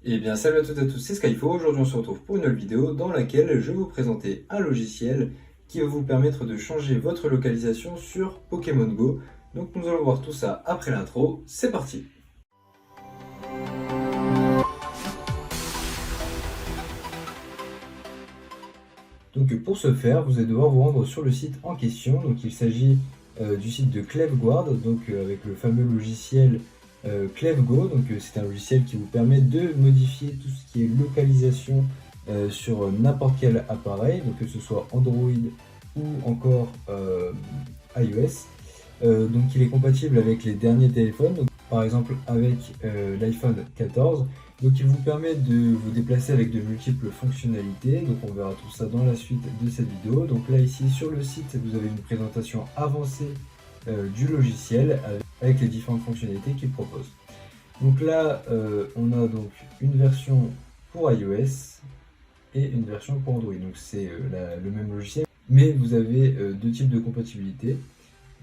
Eh bien salut à toutes et à tous, c'est Skyfo. Aujourd'hui on se retrouve pour une nouvelle vidéo dans laquelle je vais vous présenter un logiciel qui va vous permettre de changer votre localisation sur Pokémon Go. Donc nous allons voir tout ça après l'intro, c'est parti. Donc pour ce faire, vous allez devoir vous rendre sur le site en question. Donc il s'agit du site de ClevGuard, donc avec le fameux logiciel ClevGo. Donc c'est un logiciel qui vous permet de modifier tout ce qui est localisation sur n'importe quel appareil, donc que ce soit Android ou encore iOS. Donc il est compatible avec les derniers téléphones, donc, par exemple avec l'iPhone 14. Donc il vous permet de vous déplacer avec de multiples fonctionnalités, donc on verra tout ça dans la suite de cette vidéo. Donc là ici sur le site vous avez une présentation avancée du logiciel avec les différentes fonctionnalités qu'il propose. Donc là on a donc une version pour iOS et une version pour Android, donc c'est le même logiciel, mais vous avez deux types de compatibilité.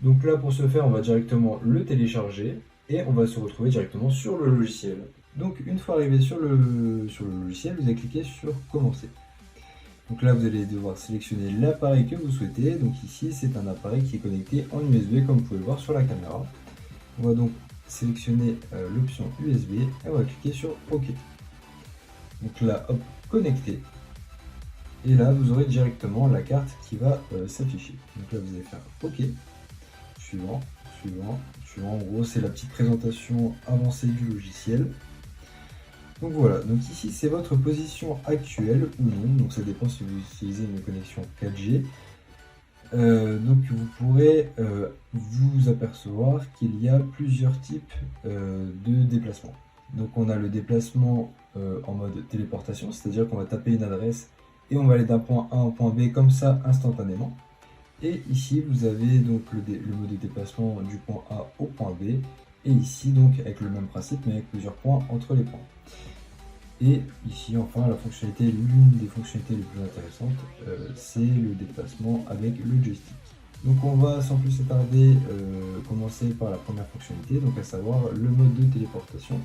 Donc là pour ce faire on va directement le télécharger et on va se retrouver directement sur le logiciel. Donc une fois arrivé sur le logiciel, vous allez cliquer sur commencer. Donc là vous allez devoir sélectionner l'appareil que vous souhaitez. Donc ici c'est un appareil qui est connecté en USB comme vous pouvez le voir sur la caméra. On va donc sélectionner l'option USB et on va cliquer sur OK. Donc là hop, connecté. Et là vous aurez directement la carte qui va s'afficher. Donc là vous allez faire OK. Suivant, suivant, suivant. En gros, c'est la petite présentation avancée du logiciel. Donc voilà, donc ici c'est votre position actuelle ou non, donc ça dépend si vous utilisez une connexion 4G. Donc vous pourrez vous apercevoir qu'il y a plusieurs types de déplacements. Donc on a le déplacement en mode téléportation, c'est-à-dire qu'on va taper une adresse et on va aller d'un point A au point B comme ça instantanément. Et ici vous avez donc le mode de déplacement du point A au point B, et ici donc avec le même principe mais avec plusieurs points entre les points. Et ici enfin l'une des fonctionnalités les plus intéressantes, c'est le déplacement avec le joystick. Donc on va sans plus s'attarder commencer par la première fonctionnalité, donc à savoir le mode de téléportation.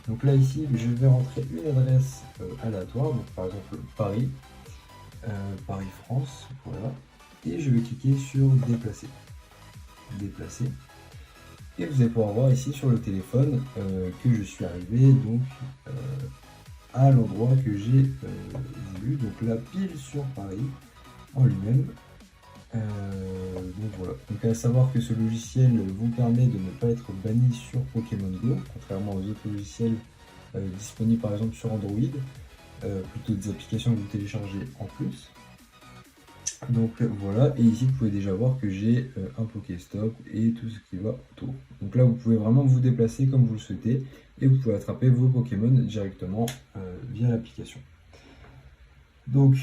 Donc là ici je vais rentrer une adresse aléatoire, donc par exemple Paris, Paris-France, voilà. Et je vais cliquer sur déplacer. Déplacer. Et vous allez pouvoir voir ici sur le téléphone que je suis arrivé donc à l'endroit que j'ai voulu. Donc là pile sur Paris en lui-même. Donc voilà. Donc à savoir que ce logiciel vous permet de ne pas être banni sur Pokémon Go, contrairement aux autres logiciels disponibles par exemple sur Android, plutôt des applications que vous téléchargez en plus. Donc voilà, et ici vous pouvez déjà voir que j'ai un Pokéstop et tout ce qui va autour. Donc là vous pouvez vraiment vous déplacer comme vous le souhaitez et vous pouvez attraper vos Pokémon directement via l'application. Donc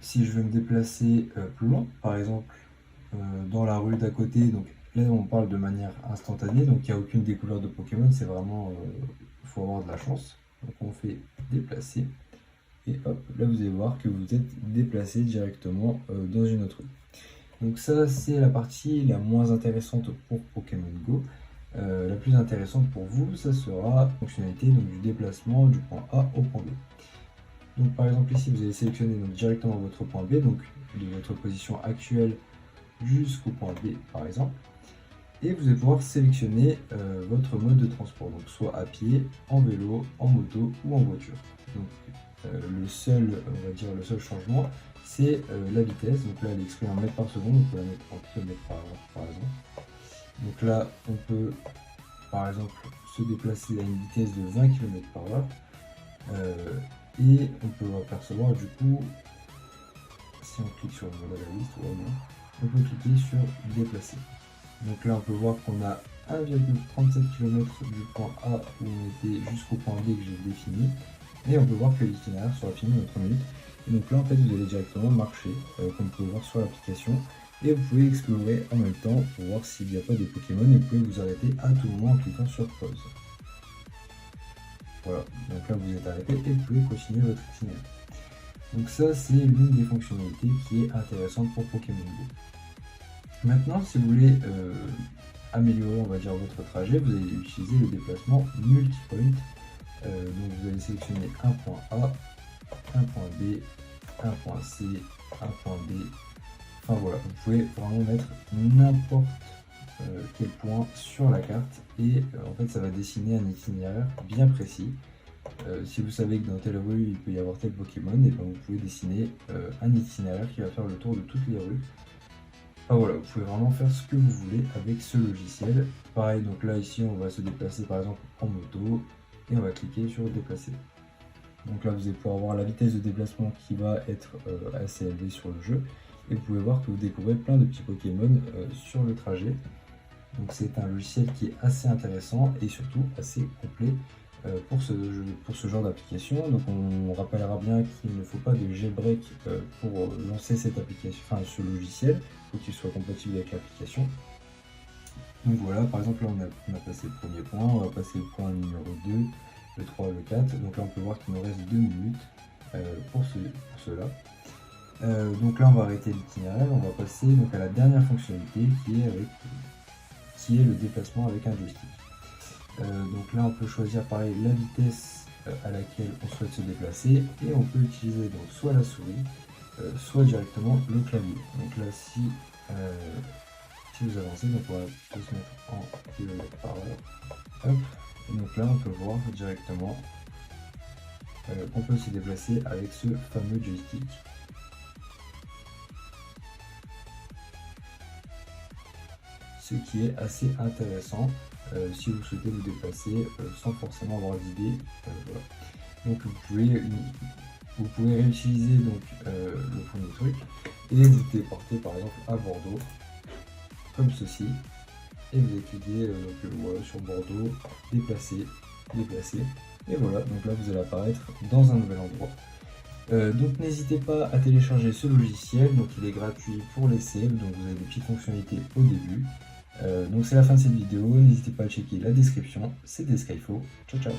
si je veux me déplacer plus loin, par exemple dans la rue d'à côté, donc là on parle de manière instantanée, donc il n'y a aucune découverte de Pokémon, c'est vraiment, il faut avoir de la chance. Donc on fait déplacer. Et hop, là vous allez voir que vous êtes déplacé directement dans une autre rue. Donc ça c'est la partie la moins intéressante pour Pokémon Go. La plus intéressante pour vous, ça sera la fonctionnalité donc, du déplacement du point A au point B. Donc par exemple ici vous allez sélectionner donc, directement votre point B, donc de votre position actuelle jusqu'au point B par exemple. Et vous allez pouvoir sélectionner votre mode de transport, donc soit à pied, en vélo, en moto ou en voiture. Donc, le seul changement, c'est la vitesse. Donc là, elle est exprimée en mètres par seconde, on peut la mettre en kilomètres par heure, par exemple. Donc là, on peut, par exemple, se déplacer à une vitesse de 20 km par heure. Et on peut apercevoir, du coup, si on clique sur le mode à la liste, on peut cliquer sur déplacer. Donc là, on peut voir qu'on a 1,37 km du point A où on était jusqu'au point B que j'ai défini. Et on peut voir que l'itinéraire sera fini dans 3 minutes. Et donc là en fait vous allez directement marcher, comme vous pouvez voir sur l'application. Et vous pouvez explorer en même temps pour voir s'il n'y a pas des Pokémon et vous pouvez vous arrêter à tout moment en cliquant sur pause. Voilà, donc là vous êtes arrêté et vous pouvez continuer votre itinéraire. Donc ça c'est l'une des fonctionnalités qui est intéressante pour Pokémon Go. Maintenant si vous voulez améliorer on va dire votre trajet, vous allez utiliser le déplacement multipoint. Donc vous allez sélectionner un point A, un point B, un point C, un point D. Enfin voilà, vous pouvez vraiment mettre n'importe quel point sur la carte et en fait ça va dessiner un itinéraire bien précis. Si vous savez que dans telle rue il peut y avoir tel Pokémon, et ben vous pouvez dessiner un itinéraire qui va faire le tour de toutes les rues. Enfin voilà, vous pouvez vraiment faire ce que vous voulez avec ce logiciel. Pareil, donc là ici on va se déplacer par exemple en moto et on va cliquer sur déplacer. Donc là vous allez pouvoir voir la vitesse de déplacement qui va être assez élevée sur le jeu. Et vous pouvez voir que vous découvrez plein de petits Pokémon sur le trajet. Donc c'est un logiciel qui est assez intéressant et surtout assez complet pour ce genre d'application. Donc on rappellera bien qu'il ne faut pas de jailbreak pour lancer cette application, enfin ce logiciel, il faut qu'il soit compatible avec l'application. Donc voilà, par exemple là on a passé le premier point, on va passer le point numéro 2, le 3, le 4. Donc là on peut voir qu'il nous reste 2 minutes pour cela. Donc là on va arrêter l'itinéraire, on va passer donc à la dernière fonctionnalité qui est le déplacement avec un joystick. Donc là on peut choisir pareil la vitesse à laquelle on souhaite se déplacer et on peut utiliser donc soit la souris, soit directement le clavier. Donc là si vous avancez, donc on va se mettre en kilomètres par heure. Hop. Et donc là on peut voir directement qu'on peut se déplacer avec ce fameux joystick. Ce qui est assez intéressant si vous souhaitez vous déplacer sans forcément avoir d'idée. Voilà. Donc vous pouvez réutiliser donc, le premier truc et vous déporter par exemple à Bordeaux comme ceci et vous cliquez voilà, sur Bordeaux, déplacer, déplacer et voilà, donc là vous allez apparaître dans un nouvel endroit. Donc n'hésitez pas à télécharger ce logiciel, donc il est gratuit pour les saves, donc vous avez des petites fonctionnalités au début. Donc c'est la fin de cette vidéo, n'hésitez pas à checker la description, c'était Skyfo, ciao ciao.